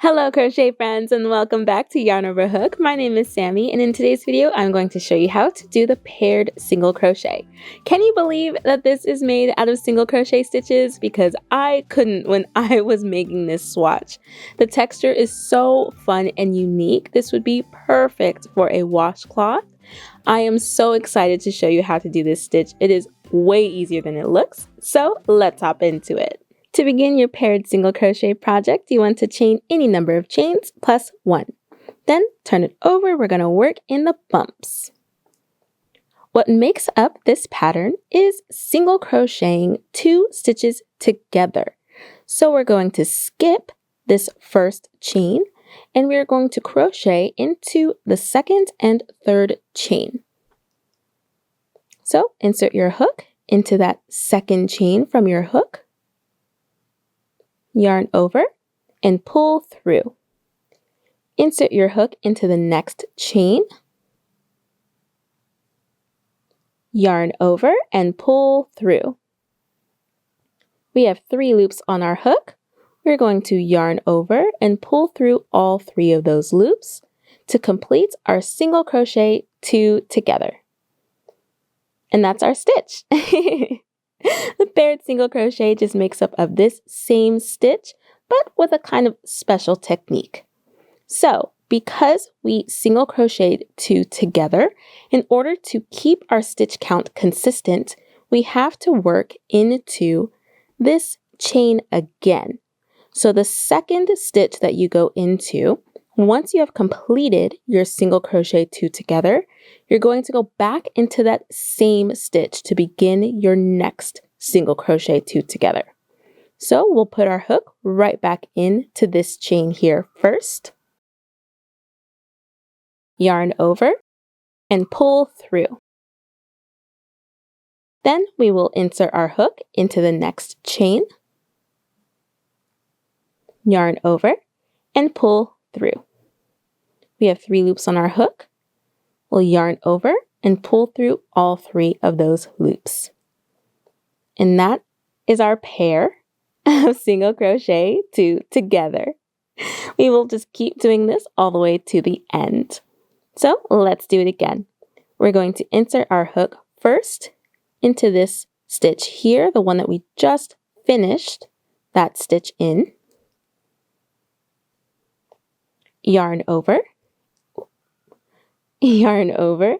Hello crochet friends and welcome back to Yarn Over Hook. My name is Sammy and in today's video I'm going to show you how to do the paired single crochet. Can you believe that this is made out of single crochet stitches? Because I couldn't when I was making this swatch. The texture is so fun and unique. This would be perfect for a washcloth. I am so excited to show you how to do this stitch. It is way easier than it looks, so let's hop into it. To begin your paired single crochet project, you want to chain any number of chains plus 1. Then turn it over, we're going to work in the bumps. What makes up this pattern is single crocheting 2 stitches together. So we're going to skip this first chain and we're going to crochet into the second and third chain. So insert your hook into that second chain from your hook. Yarn over and pull through. Insert your hook into the next chain. Yarn over and pull through. We have 3 loops on our hook. We're going to yarn over and pull through all 3 of those loops to complete our single crochet 2 together. And that's our stitch. The paired single crochet just makes up of this same stitch, but with a kind of special technique. So, because we single crocheted 2 together, in order to keep our stitch count consistent, we have to work into this chain again. So the second stitch that you go into, once you have completed your single crochet 2 together, you're going to go back into that same stitch to begin your next single crochet 2 together. So we'll put our hook right back into this chain here first. Yarn over and pull through. Then we will insert our hook into the next chain. Yarn over and pull through. We have 3 loops on our hook. We'll yarn over and pull through all 3 of those loops. And that is our pair of single crochet 2 together. We will just keep doing this all the way to the end. So let's do it again. We're going to insert our hook first into this stitch here, the one that we just finished that stitch in. Yarn over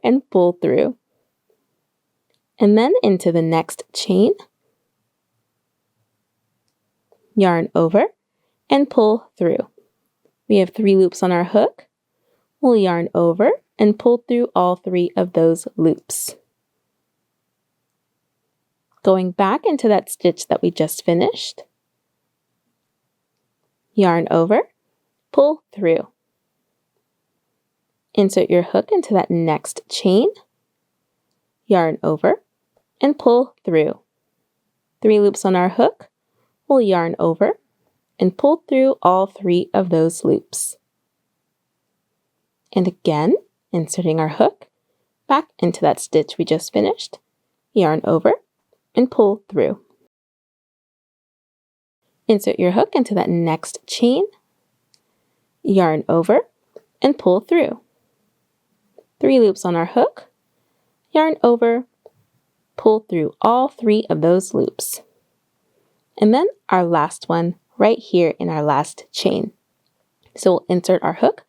and pull through. And then into the next chain. Yarn over and pull through. We have 3 loops on our hook. We'll yarn over and pull through all 3 of those loops. Going back into that stitch that we just finished. Yarn over, pull through. Insert your hook into that next chain. Yarn over and pull through. 3 loops on our hook. We'll yarn over and pull through all 3 of those loops. And again, inserting our hook back into that stitch we just finished. Yarn over and pull through. Insert your hook into that next chain. Yarn over and pull through. 3 loops on our hook. Yarn over, pull through all 3 of those loops. And then our last one right here in our last chain. So we'll insert our hook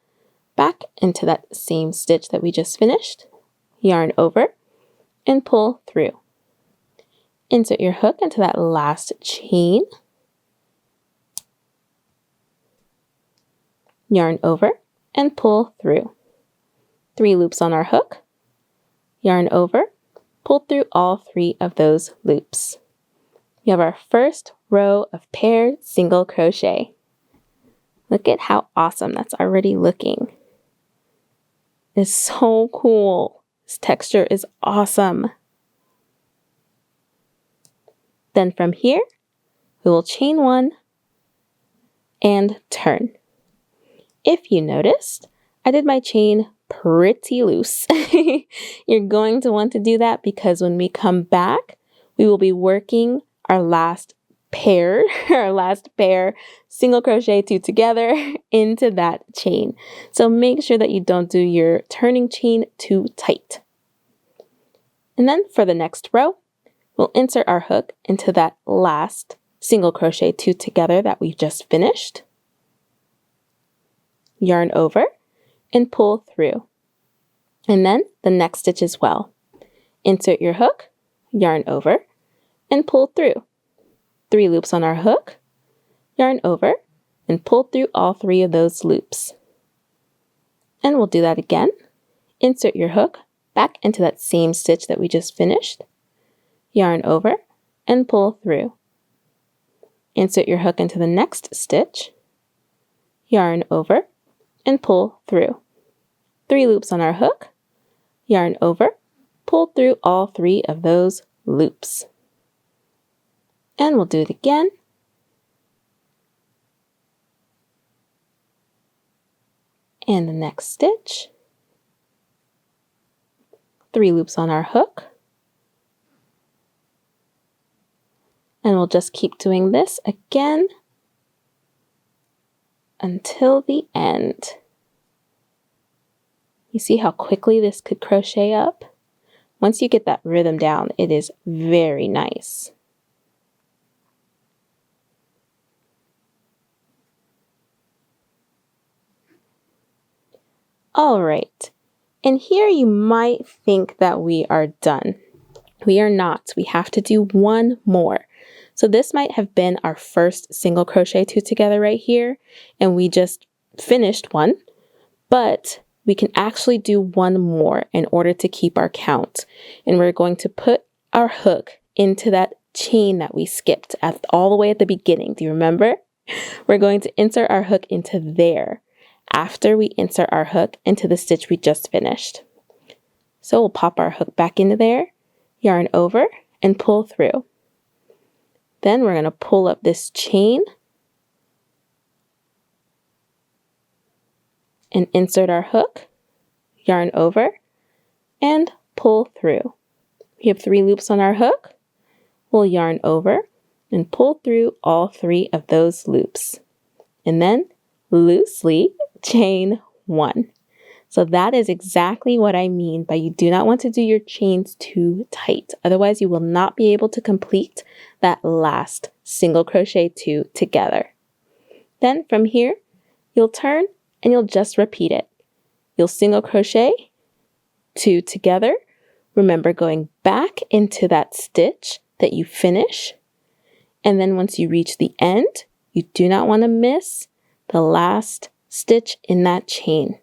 back into that same stitch that we just finished. Yarn over and pull through. Insert your hook into that last chain. Yarn over and pull through. 3 loops on our hook. Yarn over, pull through all 3 of those loops. We have our first row of paired single crochet. Look at how awesome that's already looking. It's so cool. This texture is awesome. Then from here, we will chain 1 and turn. If you noticed, I did my chain pretty loose. You're going to want to do that because when we come back, we will be working our last pair, our last pair, single crochet 2 together into that chain. So make sure that you don't do your turning chain too tight. And then for the next row, we'll insert our hook into that last single crochet 2 together that we've just finished. Yarn over and pull through. And then the next stitch as well. Insert your hook, yarn over, and pull through. 3 loops on our hook, yarn over, and pull through all 3 of those loops. And we'll do that again. Insert your hook back into that same stitch that we just finished, yarn over, and pull through. Insert your hook into the next stitch, yarn over, and pull through. 3 loops on our hook, yarn over, pull through all 3 of those loops. And we'll do it again. And the next stitch. 3 loops on our hook. And we'll just keep doing this again until the end. You see how quickly this could crochet up? Once you get that rhythm down, it is very nice. All right, and here you might think that we are done. We are not. We have to do one more. So this might have been our first single crochet 2 together right here, and we just finished one, but we can actually do one more in order to keep our count. And we're going to put our hook into that chain that we skipped all the way at the beginning. Do you remember? We're going to insert our hook into there after we insert our hook into the stitch we just finished. So we'll pop our hook back into there, yarn over, and pull through. Then we're going to pull up this chain and insert our hook, yarn over, and pull through. We have 3 loops on our hook. We'll yarn over and pull through all 3 of those loops. And then loosely chain 1. So that is exactly what I mean by you do not want to do your chains too tight. Otherwise, you will not be able to complete that last single crochet 2 together. Then from here, you'll turn and you'll just repeat it. You'll single crochet 2 together. Remember going back into that stitch that you finish. And then once you reach the end, you do not want to miss the last stitch in that chain.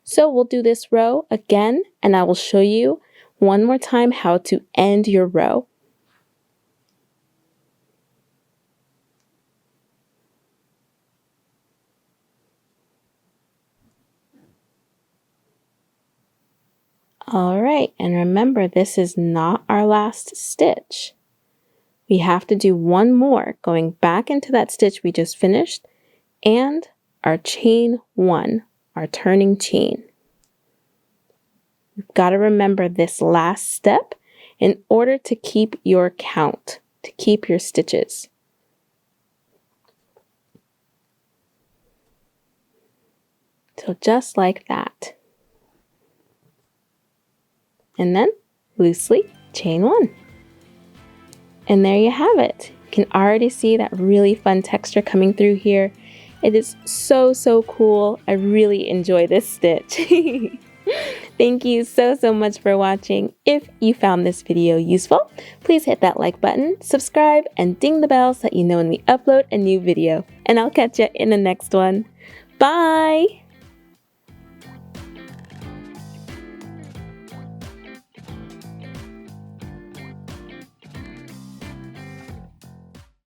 So we'll do this row again, and I will show you one more time how to end your row. All right, and remember, this is not our last stitch. We have to do one more, going back into that stitch we just finished, and our chain 1, our turning chain. You've got to remember this last step in order to keep your count, to keep your stitches. So just like that. And then loosely chain 1. And there you have it. You can already see that really fun texture coming through here. It is so cool. I really enjoy this stitch. Thank you so much for watching. If you found this video useful, please hit that like button, subscribe, and ding the bell so that you know when we upload a new video. And I'll catch you in the next one. Bye!